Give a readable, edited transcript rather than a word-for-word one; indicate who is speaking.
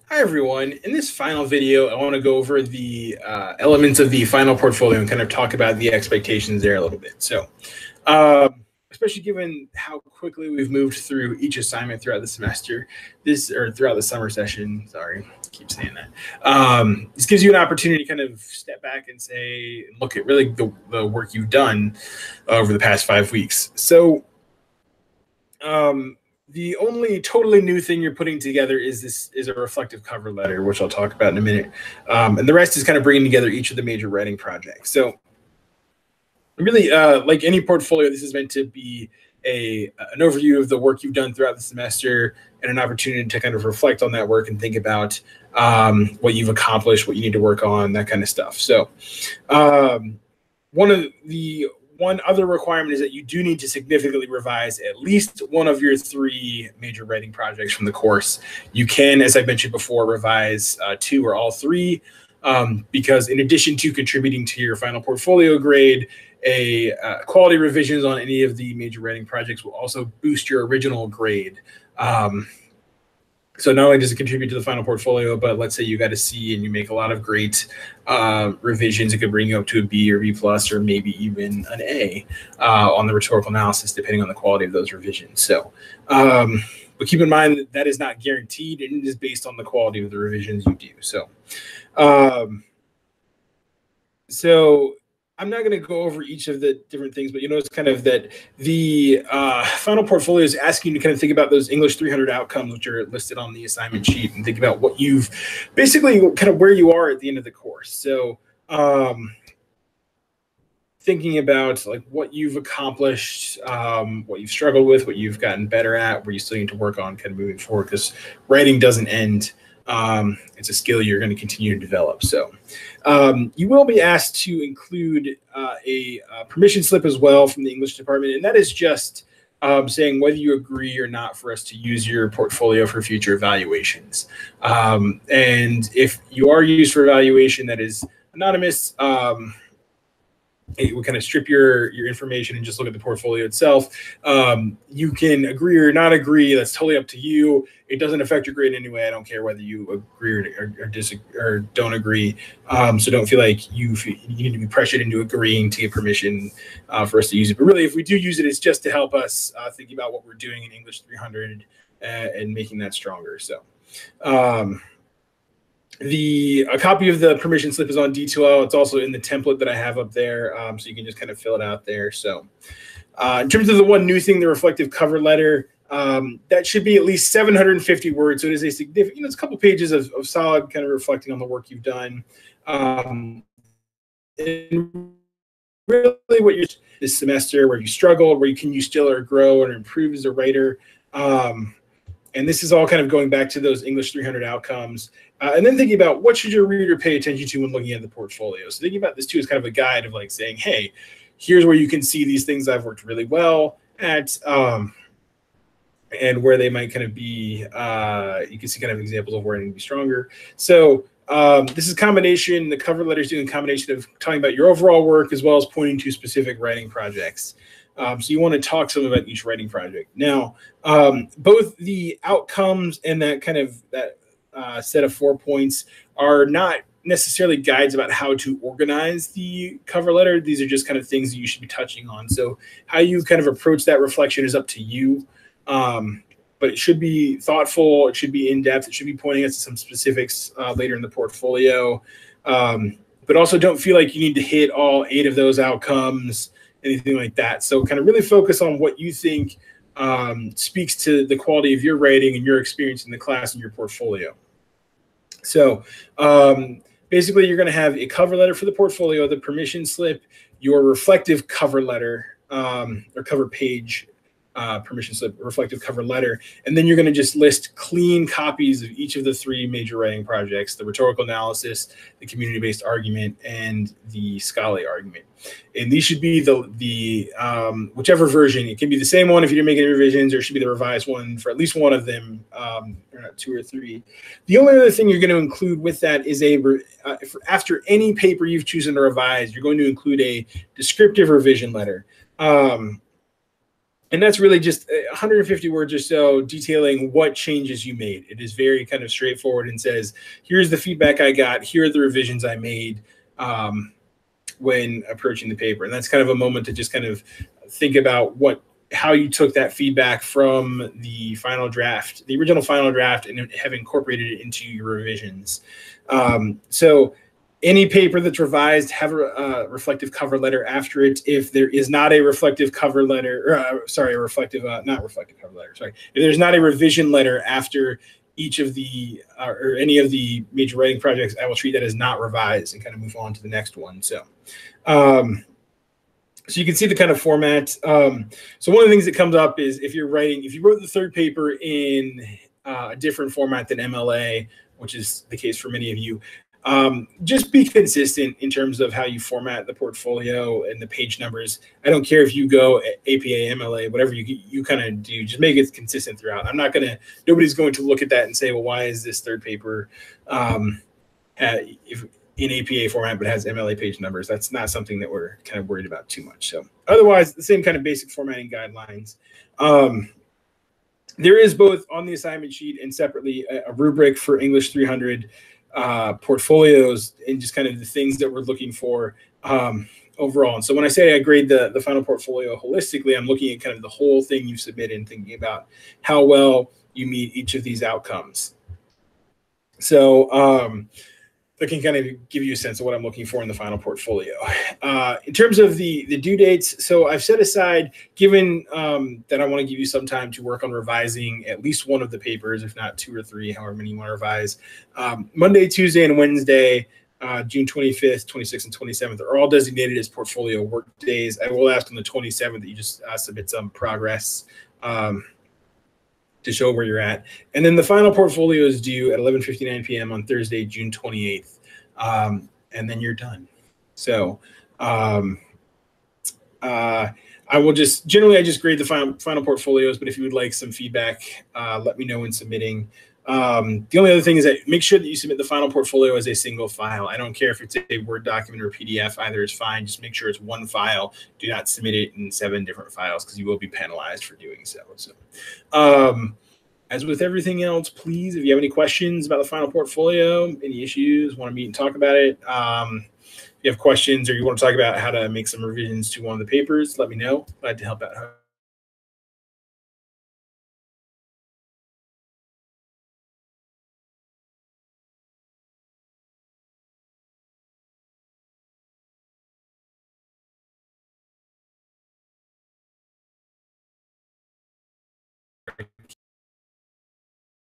Speaker 1: Hi everyone. In this final video, I want to go over the elements of the final portfolio and kind of talk about the expectations there a little bit. So, especially given how quickly we've moved through each assignment throughout the semester, throughout the summer session. Sorry, I keep saying that. This gives you an opportunity to kind of step back and say, look at really the work you've done over the past 5 weeks. So, the only totally new thing you're putting together is a reflective cover letter, which I'll talk about in a minute. And the rest is kind of bringing together each of the major writing projects. So really, like any portfolio, this is meant to be an overview of the work you've done throughout the semester and an opportunity to kind of reflect on that work and think about what you've accomplished, what you need to work on, that kind of stuff. So one other requirement is that you do need to significantly revise at least one of your 3 major writing projects from the course. You can, as I mentioned before, revise 2 or all 3, because in addition to contributing to your final portfolio grade, quality revisions on any of the major writing projects will also boost your original grade. So not only does it contribute to the final portfolio, but let's say you got a C and you make a lot of great revisions, it could bring you up to a B or B plus, or maybe even an A on the rhetorical analysis, depending on the quality of those revisions. So, but keep in mind that that is not guaranteed, and it is based on the quality of the revisions you do. So I'm not going to go over each of the different things, but you notice kind of that the final portfolio is asking you to kind of think about those English 300 outcomes, which are listed on the assignment sheet, and think about what you've basically kind of where you are at the end of the course. So thinking about like what you've accomplished, what you've struggled with, what you've gotten better at, where you still need to work on kind of moving forward, because writing doesn't end. It's a skill you're going to continue to develop. So you will be asked to include a permission slip as well from the English department, and that is just saying whether you agree or not for us to use your portfolio for future evaluations. And if you are used for evaluation that is anonymous, it will kind of strip your information and just look at the portfolio itself. You can agree or not agree. That's totally up to you. It doesn't affect your grade anyway. I don't care whether you agree or disagree or don't agree. So don't feel like you need to be pressured into agreeing to get permission for us to use it. But really, if we do use it, it's just to help us think about what we're doing in English 300 and making that stronger. So a copy of the permission slip is on D2L. It's also in the template that I have up there, so you can just kind of fill it out there. So in terms of the one new thing, the reflective cover letter, that should be at least 750 words. So it is a significant, it's a couple pages of solid kind of reflecting on the work you've done. And really what you're this semester, where you struggled, where you still grow and improve as a writer. And this is all kind of going back to those English 300 outcomes. And then thinking about what should your reader pay attention to when looking at the portfolio. So thinking about this too is kind of a guide of like saying, hey, here's where you can see these things I've worked really well at, and where they might kind of be, you can see kind of examples of where I need to be stronger. So this is a combination, the cover letter is doing a combination of talking about your overall work as well as pointing to specific writing projects. So you want to talk some about each writing project. Now, both the outcomes and that kind of set of 4 points are not necessarily guides about how to organize the cover letter. These are just kind of things that you should be touching on. So how you kind of approach that reflection is up to you. But it should be thoughtful. It should be in-depth. It should be pointing us to some specifics later in the portfolio. But also don't feel like you need to hit all 8 of those outcomes, anything like that. So kind of really focus on what you think speaks to the quality of your writing and your experience in the class and your portfolio. So basically, you're going to have a cover letter for the portfolio, the permission slip, your reflective cover letter or cover page permission slip, reflective cover letter, and then you're going to just list clean copies of each of the 3 major writing projects: the rhetorical analysis, the community-based argument, and the scholarly argument. And these should be the whichever version. It can be the same one if you didn't make any revisions, or it should be the revised one for at least one of them, or not 2 or 3. The only other thing you're going to include with that is after any paper you've chosen to revise, you're going to include a descriptive revision letter. And that's really just 150 words or so detailing what changes you made. It is very kind of straightforward and says, here's the feedback I got. Here are the revisions I made when approaching the paper. And that's kind of a moment to just kind of think about how you took that feedback from the final draft, the original final draft, and have incorporated it into your revisions. So any paper that's revised, have a reflective cover letter after it. If there is not a reflective cover letter, not reflective cover letter, sorry. If there's not a revision letter after each of the, or any of the major writing projects, I will treat that as not revised and kind of move on to the next one. So, so you can see the kind of format. So one of the things that comes up is if you wrote the third paper in a different format than MLA, which is the case for many of you, just be consistent in terms of how you format the portfolio and the page numbers. I don't care if you go APA, MLA, whatever you kind of do, just make it consistent throughout. Nobody's going to look at that and say, well, why is this third paper in APA format but has MLA page numbers? That's not something that we're kind of worried about too much. So otherwise, the same kind of basic formatting guidelines. There is both on the assignment sheet and separately a rubric for English 300 portfolios and just kind of the things that we're looking for overall. And so when I say I grade the final portfolio holistically, I'm looking at kind of the whole thing you've submitted and thinking about how well you meet each of these outcomes. So that can kind of give you a sense of what I'm looking for in the final portfolio. In terms of the due dates, so I've set aside, given that I want to give you some time to work on revising at least one of the papers, if not 2 or 3, however many you want to revise. Monday, Tuesday, and Wednesday, June 25th, 26th, and 27th are all designated as portfolio work days. I will ask on the 27th that you just submit some progress to show where you're at. And then the final portfolio is due at 11:59 p.m. on Thursday, June 28th. And then you're done. So I will generally grade the final portfolios, but if you would like some feedback, let me know when submitting. The only other thing is that make sure that you submit the final portfolio as a single file. I don't care if it's a Word document or a PDF, either is fine. Just make sure it's one file. Do not submit it in 7 different files because you will be penalized for doing so. So as with everything else, please, if you have any questions about the final portfolio, any issues, want to meet and talk about it, if you have questions or you want to talk about how to make some revisions to one of the papers, let me know. Glad to help out.